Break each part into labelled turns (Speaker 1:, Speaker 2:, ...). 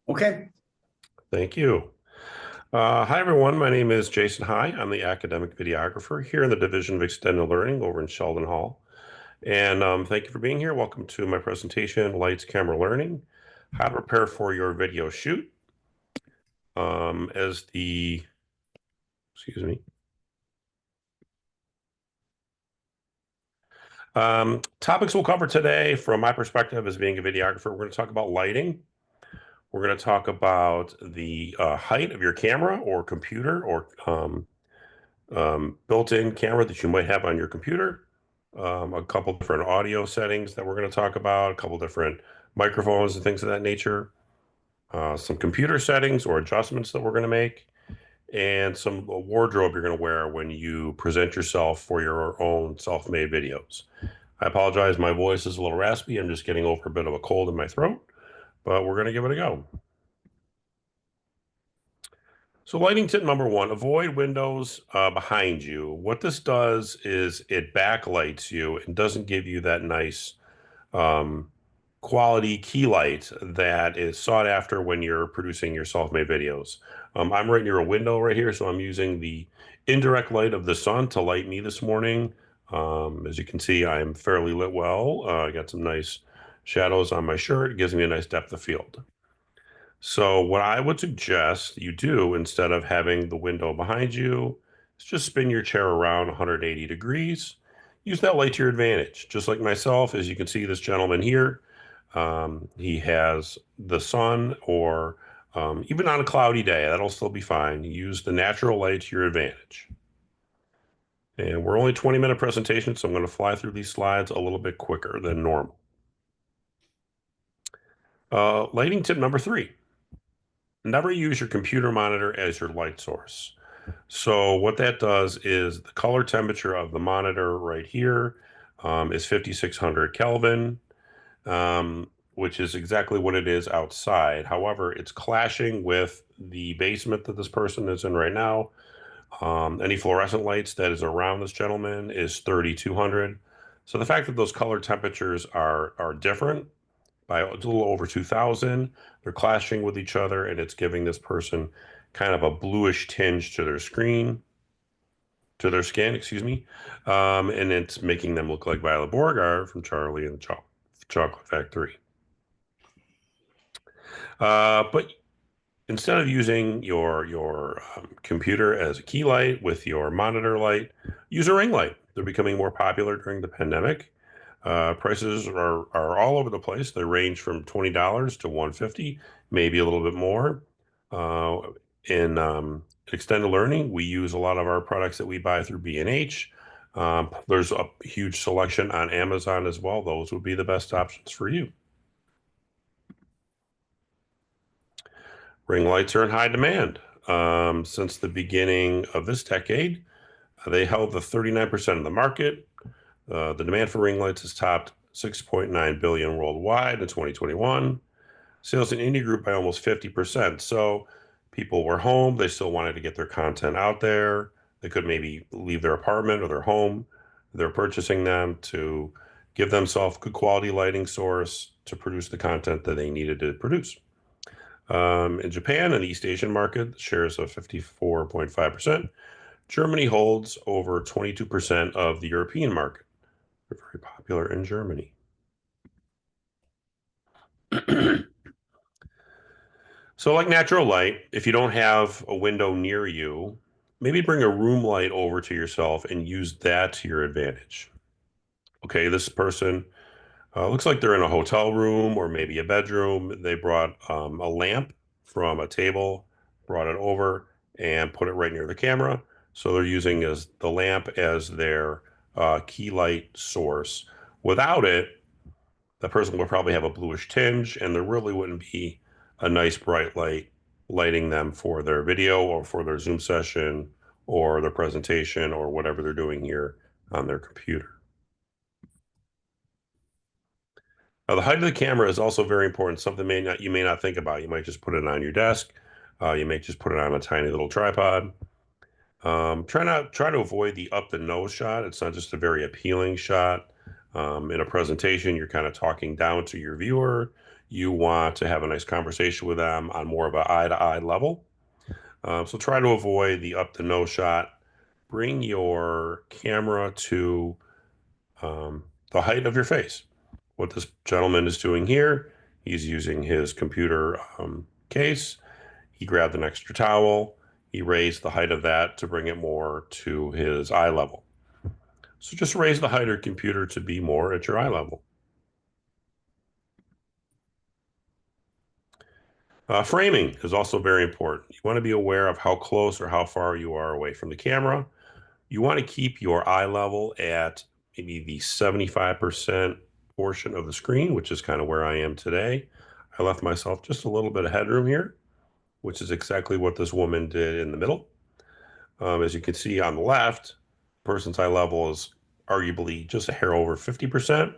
Speaker 1: Okay.
Speaker 2: Thank you. Hi, everyone. My name is Jason High. I'm the academic videographer here in the Division of Extended Learning over in Sheldon Hall. And thank you for being here. Welcome to my presentation, Lights, Camera, Learning, how to prepare for your video shoot. As the, excuse me. Topics we'll cover today from my perspective as being a videographer, we're going to talk about lighting. We're going to talk about the height of your camera or computer or built-in camera that you might have on your computer, a couple different audio settings that we're going to talk about, a couple different microphones and things of that nature, some computer settings or adjustments that we're going to make, and some wardrobe you're going to wear when you present yourself for your own self-made videos. I apologize, my voice is a little raspy. I'm just getting over a bit of a cold in my throat, but we're going to give it a go. So lighting tip number one, avoid windows behind you. What this does is it backlights you and doesn't give you that nice um, quality key light that is sought after when you're producing your self-made videos. I'm right near a window right here, so I'm using the indirect light of the sun to light me this morning. As you can see, I'm fairly lit well. I got some nice shadows on my shirt. It gives me a nice depth of field. So what I would suggest you do instead of having the window behind you is just spin your chair around 180 degrees. Use that light to your advantage. Just like myself, as you can see this gentleman here, he has the sun or even on a cloudy day, that'll still be fine. Use the natural light to your advantage. And we're only 20-minute presentation, so I'm going to fly through these slides a little bit quicker than normal. Lighting tip number three. Never use your computer monitor as your light source. So what that does is the color temperature of the monitor right here is 5600 Kelvin, which is exactly what it is outside. However, it's clashing with the basement that this person is in right now. Any fluorescent lights that is around this gentleman is 3200. So the fact that those color temperatures are different by a little over 2000. They're clashing with each other, and it's giving this person kind of a bluish tinge to their skin, excuse me. And it's making them look like Violet Beauregard from Charlie and the Chocolate Factory. But instead of using your computer as a key light with your monitor light, use a ring light. They're becoming more popular during the pandemic. Prices are all over the place. They range from $20 to $150, maybe a little bit more. Uh, in extended learning, we use a lot of our products that we buy through B&H. There's a huge selection on Amazon as well. Those would be the best options for you. Ring lights are in high demand. Since the beginning of this decade, they held the 39% of the market. The demand for ring lights has topped 6.9 billion worldwide in 2021. Sales in India grew by almost 50%. So people were home. They still wanted to get their content out there. They could maybe leave their apartment or their home. They're purchasing them to give themselves good quality lighting source to produce the content that they needed to produce. In Japan and the East Asian market, shares of 54.5%. Germany holds over 22% of the European market. They're very popular in Germany. So like natural light, if you don't have a window near you, maybe bring a room light over to yourself and use that to your advantage. Okay, this person looks like they're in a hotel room or maybe a bedroom. They brought a lamp from a table, brought it over and put it right near the camera. So they're using as the lamp as their key light source. Without it, the person would probably have a bluish tinge, and there really wouldn't be a nice bright light lighting them for their video or for their Zoom session or their presentation or whatever they're doing here on their computer. Now, the height of the camera is also very important, something you may not think about. You might just put it on your desk. You may just put it on a tiny little tripod. Try to avoid the up the nose shot. It's not just a very appealing shot. In a presentation, you're kind of talking down to your viewer. You want to have a nice conversation with them on more of an eye-to-eye level. So try to avoid the up to nose shot. Bring your camera to the height of your face. What this gentleman is doing here, he's using his computer case. He grabbed an extra towel. He raised the height of that to bring it more to his eye level. So just raise the height of your computer to be more at your eye level. Framing is also very important. You want to be aware of how close or how far you are away from the camera. You want to keep your eye level at maybe the 75% portion of the screen, which is kind of where I am today. I left myself just a little bit of headroom here, which is exactly what this woman did in the middle. As you can see on the left, the person's eye level is arguably just a hair over 50%,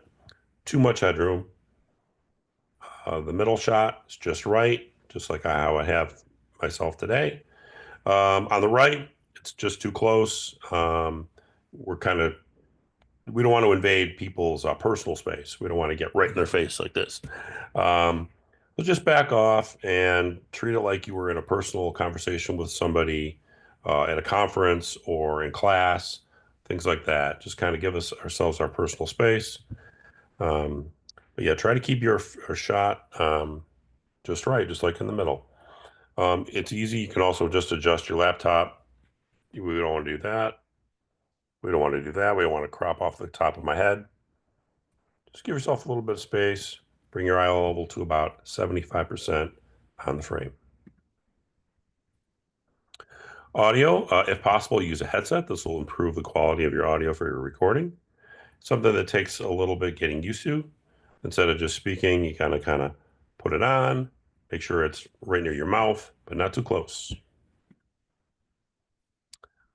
Speaker 2: too much headroom. The middle shot is just right, just like how I have myself today. On the right, it's just too close. We're kind of we don't want to invade people's personal space. We don't want to get right in their face like this. Um, so just back off and treat it like you were in a personal conversation with somebody at a conference or in class, things like that. Just kind of give us ourselves our personal space. Um, but yeah, try to keep your shot just right, just like in the middle. It's easy. You can also just adjust your laptop. We don't want to do that. We don't want to do that. We don't want to crop off the top of my head. Just give yourself a little bit of space. Bring your eye level to about 75% on the frame. Audio, if possible, use a headset. This will improve the quality of your audio for your recording. Something that takes a little bit getting used to. Instead of just speaking, you kind of put it on. Make sure it's right near your mouth, but not too close.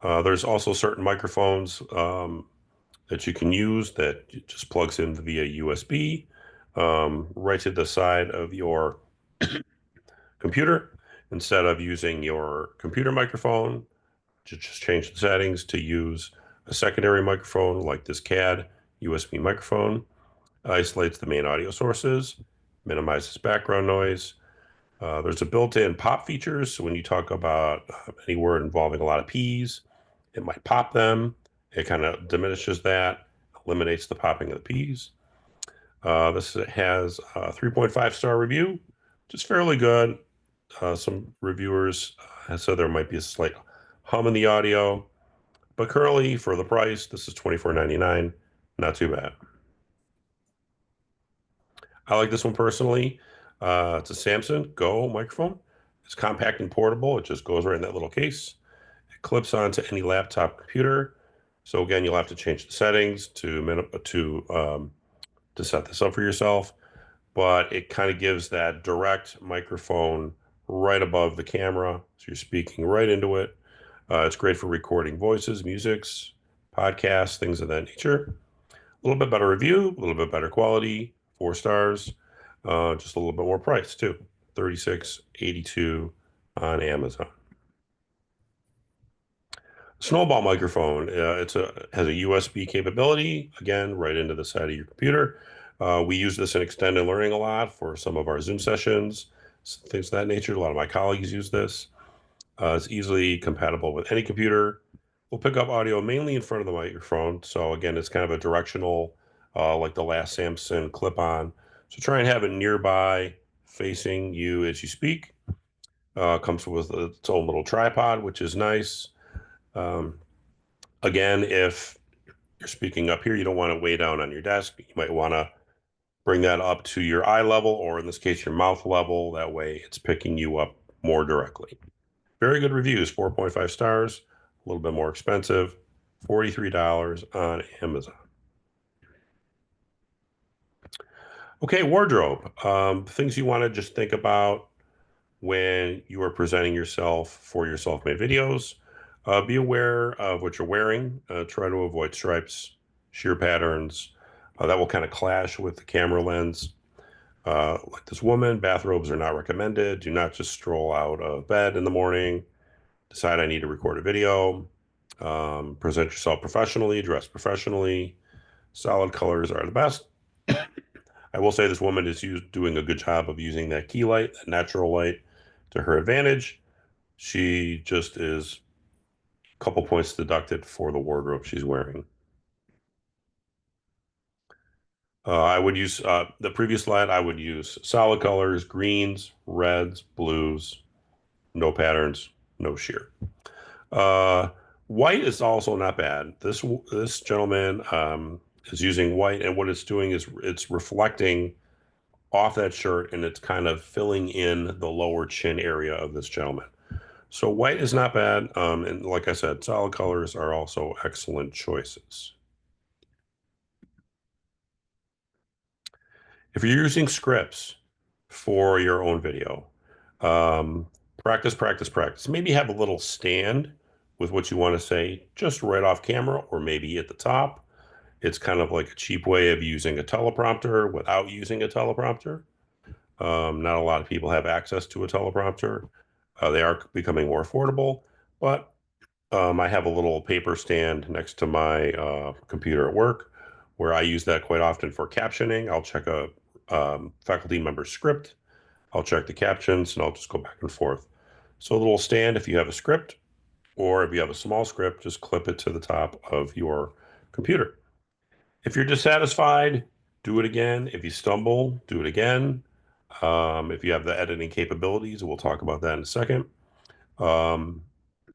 Speaker 2: There's also certain microphones that you can use that just plugs in via USB right to the side of your computer. Instead of using your computer microphone, just change the settings to use a secondary microphone like this CAD USB microphone. Isolates the main audio sources, minimizes background noise. There's a built-in pop features. So when you talk about any word involving a lot of P's, it might pop them. It kind of diminishes that, eliminates the popping of the P's. This has a 3.5-star review, which is fairly good. Some reviewers said there might be a slight hum in the audio, but currently for the price, this is $24.99. Not too bad. I like this one personally. It's a Samsung Go microphone. It's compact and portable. It just goes right in that little case. It clips onto any laptop computer. So again, you'll have to change the settings to set this up for yourself. But it kind of gives that direct microphone right above the camera. So you're speaking right into it. It's great for recording voices, musics, podcasts, things of that nature. A little bit better review, a little bit better quality, 4 stars, just a little bit more price too. $36.82 on Amazon. Snowball microphone. Has a USB capability, again, right into the side of your computer. We use this in extended learning a lot for some of our Zoom sessions, things of that nature. A lot of my colleagues use this. It's easily compatible with any computer. We'll pick up audio mainly in front of the microphone. So again, it's kind of a directional, like the last Samsung clip-on. So try and have it nearby, facing you as you speak. Comes with its own little tripod, which is nice. Um, Again, if you're speaking up here, you don't want to weigh down on your desk. You might want to bring that up to your eye level, or in this case, your mouth level. That way it's picking you up more directly. Very good reviews, 4.5 stars, a little bit more expensive, $43 on Amazon. Okay, wardrobe. Things you want to just think about when you are presenting yourself for your self-made videos. Be aware of what you're wearing. Try to avoid stripes, sheer patterns. That will kind of clash with the camera lens. Like this woman, bathrobes are not recommended. Do not just stroll out of bed in the morning, decide I need to record a video. Present yourself professionally, dress professionally. Solid colors are the best. I will say this woman is doing a good job of using that key light, that natural light, to her advantage. She just is a couple points deducted for the wardrobe she's wearing. I would use the previous slide. I would use solid colors, greens, reds, blues, no patterns, no sheer. Uh, White is also not bad. This gentleman is using white, and what it's doing is it's reflecting off that shirt, and it's kind of filling in the lower chin area of this gentleman. So white is not bad, and like I said, solid colors are also excellent choices. If you're using scripts for your own video, um, practice, practice, practice. Maybe have a little stand with what you want to say just right off camera or maybe at the top. It's kind of like a cheap way of using a teleprompter without using a teleprompter. Not a lot of people have access to a teleprompter. They are becoming more affordable, but I have a little paper stand next to my computer at work where I use that quite often for captioning. I'll check a faculty member script, I'll check the captions, and I'll just go back and forth. So a little stand if you have a script, or if you have a small script, just clip it to the top of your computer. If you're dissatisfied, do it again. If you stumble, do it again. If you have the editing capabilities, we'll talk about that in a second. Um,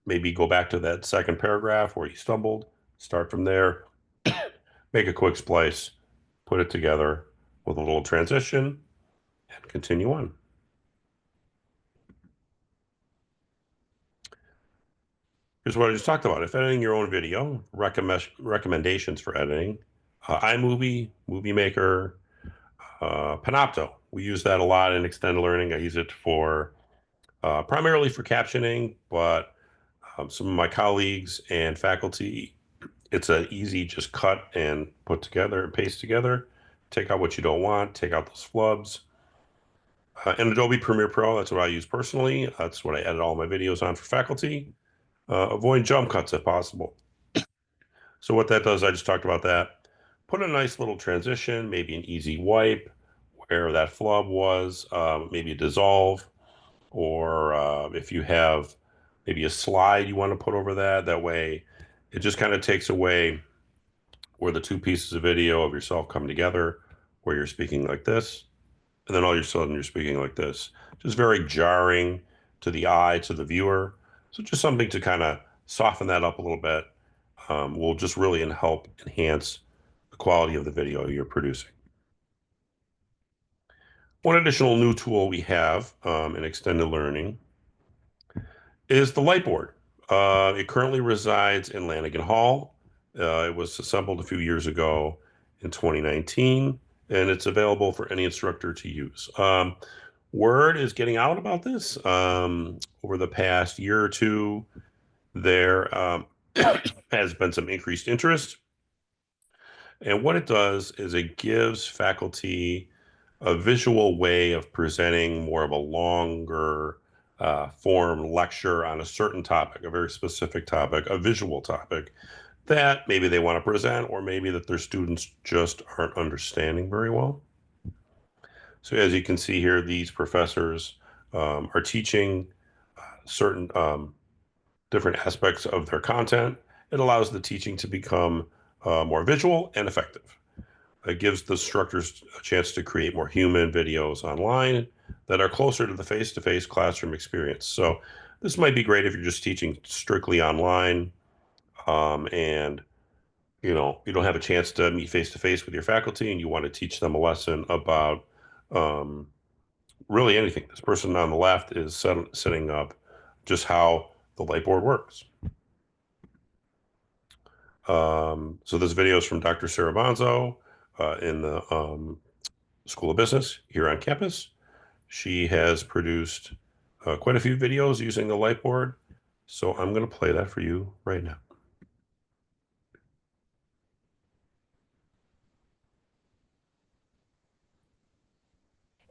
Speaker 2: Maybe go back to that second paragraph where you stumbled, start from there, make a quick splice, put it together with a little transition, and continue on. Here's what I just talked about. If editing your own video, recommendations for editing, iMovie, Movie Maker, Panopto. We use that a lot in extended learning. I use it for primarily for captioning, but some of my colleagues and faculty, it's an easy just cut and put together and paste together. Take out what you don't want, take out those flubs. And Adobe Premiere Pro, that's what I use personally. That's what I edit all my videos on for faculty. Avoid jump cuts if possible. So what that does, I just talked about that. Put a nice little transition, maybe an easy wipe where that flub was, maybe a dissolve, or if you have maybe a slide you want to put over that. That way, it just kind of takes away where the two pieces of video of yourself come together, where you're speaking like this, and then all of a sudden you're speaking like this. Just very jarring to the eye, to the viewer. So just something to kind of soften that up a little bit will just really help enhance the quality of the video you're producing. One additional new tool we have in extended learning is the Lightboard. It currently resides in Lanigan Hall. It was assembled a few years ago in 2019, and it's available for any instructor to use. Word is getting out about this. Over the past year or two, there has been some increased interest. And what it does is it gives faculty a visual way of presenting more of a longer form lecture on a certain topic, a very specific topic, a visual topic that maybe they want to present, or maybe that their students just aren't understanding very well. So as you can see here, these professors are teaching certain different aspects of their content. It allows the teaching to become more visual and effective. It gives the instructors a chance to create more human videos online that are closer to the face-to-face classroom experience. So this might be great if you're just teaching strictly online, and you don't have a chance to meet face-to-face with your faculty and you want to teach them a lesson about um, really anything. This person on the left is setting up just how the Lightboard works. So this video is from Dr. Sarah Bonzo in the School of Business here on campus. She has produced quite a few videos using the Lightboard. So I'm going to play that for you right now.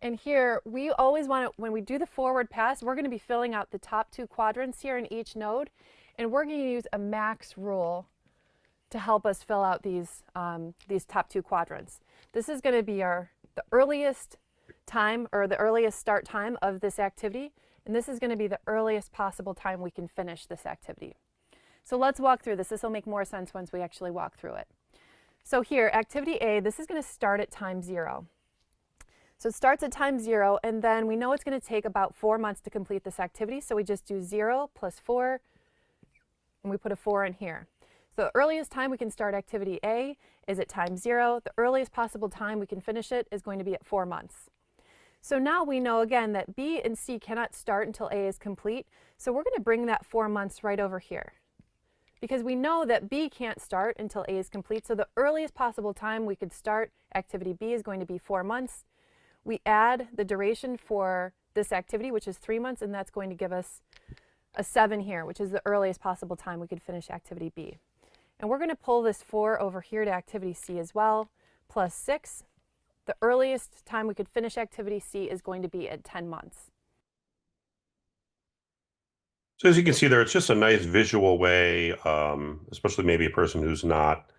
Speaker 1: And here, we always want to, when we do the forward pass, we're going to be filling out the top two quadrants here in each node. And we're going to use a max rule to help us fill out these top two quadrants. This is going to be the earliest time or the earliest start time of this activity, and this is going to be the earliest possible time we can finish this activity. So let's walk through this. This will make more sense once we actually walk through it. So here, activity A, this is going to start at time 0. So it starts at time 0, and then we know it's going to take about 4 months to complete this activity, so we just do 0 plus 4, and we put a 4 in here. So the earliest time we can start activity A is at time 0. The earliest possible time we can finish it is going to be at 4 months. So now we know again that B and C cannot start until A is complete, so we're going to bring that 4 months right over here. Because we know that B can't start until A is complete, so the earliest possible time we could start activity B is going to be 4 months. We add the duration for this activity, which is 3 months, and that's going to give us a 7 here, which is the earliest possible time we could finish activity B. And we're going to pull this 4 over here to activity C as well, plus 6. The earliest time we could finish activity C is going to be at 10 months.
Speaker 2: So as you can see there, it's just a nice visual way, especially maybe a person who's not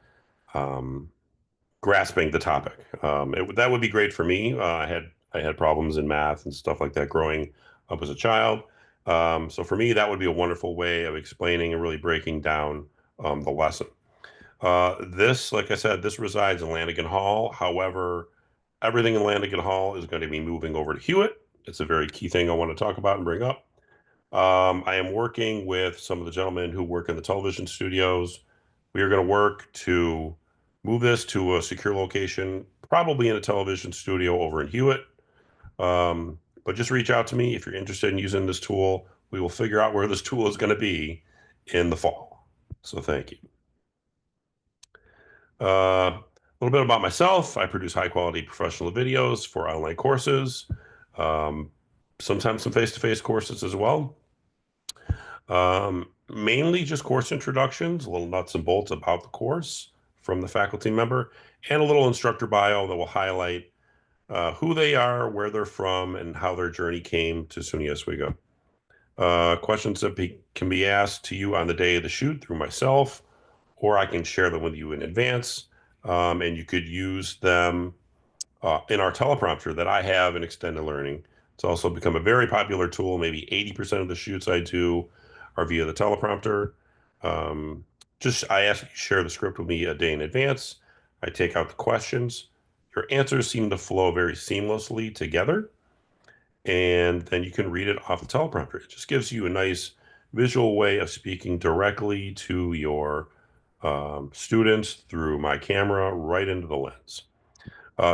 Speaker 2: grasping the topic. That would be great for me. I had problems in math and stuff like that growing up as a child. So for me, that would be a wonderful way of explaining and really breaking down the lesson. This, like I said, this resides in Lanigan Hall. However, everything in Lanigan Hall is going to be moving over to Hewitt. It's a very key thing I want to talk about and bring up. I am working with some of the gentlemen who work in the television studios. We are going to work to move this to a secure location, probably in a television studio over in Hewitt. But just reach out to me if you're interested in using this tool. We will figure out where this tool is going to be in the fall. So thank you. A little bit about myself. I produce high quality professional videos for online courses, sometimes some face-to-face courses as well. Mainly just course introductions, a little nuts and bolts about the course from the faculty member, and a little instructor bio that will highlight who they are, where they're from, and how their journey came to SUNY Oswego. Questions that can be asked to you on the day of the shoot through myself, or I can share them with you in advance, and you could use them in our teleprompter that I have in Extended Learning. It's also become a very popular tool. Maybe 80% of the shoots I do are via the teleprompter. I ask you to share the script with me a day in advance. I take out the questions. Your answers seem to flow very seamlessly together, and then you can read it off the teleprompter. It just gives you a nice visual way of speaking directly to your students through my camera right into the lens.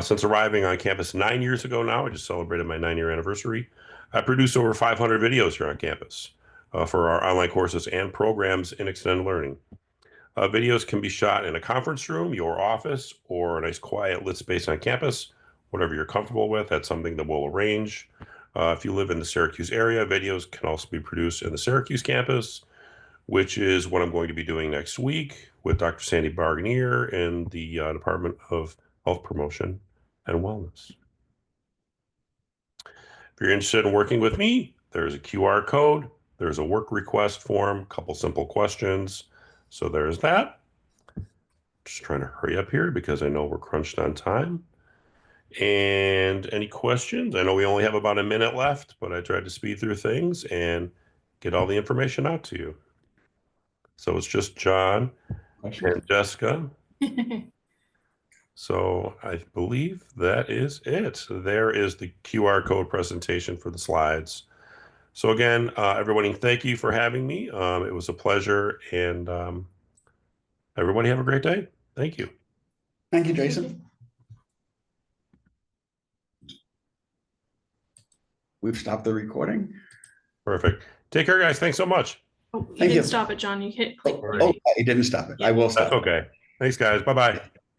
Speaker 2: Since arriving on campus 9 years ago now, I just celebrated my 9-year anniversary. I produced over 500 videos here on campus for our online courses and programs in extended learning. Videos can be shot in a conference room, your office, or a nice quiet lit space on campus, whatever you're comfortable with. That's something that we'll arrange. If you live in the Syracuse area, videos can also be produced in the Syracuse campus, which is what I'm going to be doing next week with Dr. Sandy Barganier in the Department of Health Promotion and Wellness. If you're interested in working with me, there's a QR code, there's a work request form, a couple simple questions. So there's that. Just trying to hurry up here because I know we're crunched on time. And any questions? I know we only have about a minute left, but I tried to speed through things and get all the information out to you. So it's just John and Jessica. So I believe that is it. There is the QR code presentation for the slides. So again, everybody, thank you for having me. It was a pleasure, and everybody have a great day. Thank you.
Speaker 3: Thank you, Jason. We've stopped the recording.
Speaker 2: Perfect. Take care, guys. Thanks so much.
Speaker 4: Oh, you
Speaker 3: Thank
Speaker 4: didn't
Speaker 3: you.
Speaker 4: stop it, John. You hit click.
Speaker 3: Oh, it didn't stop it. I will stop.
Speaker 2: That's okay. Thanks, guys. Bye-bye.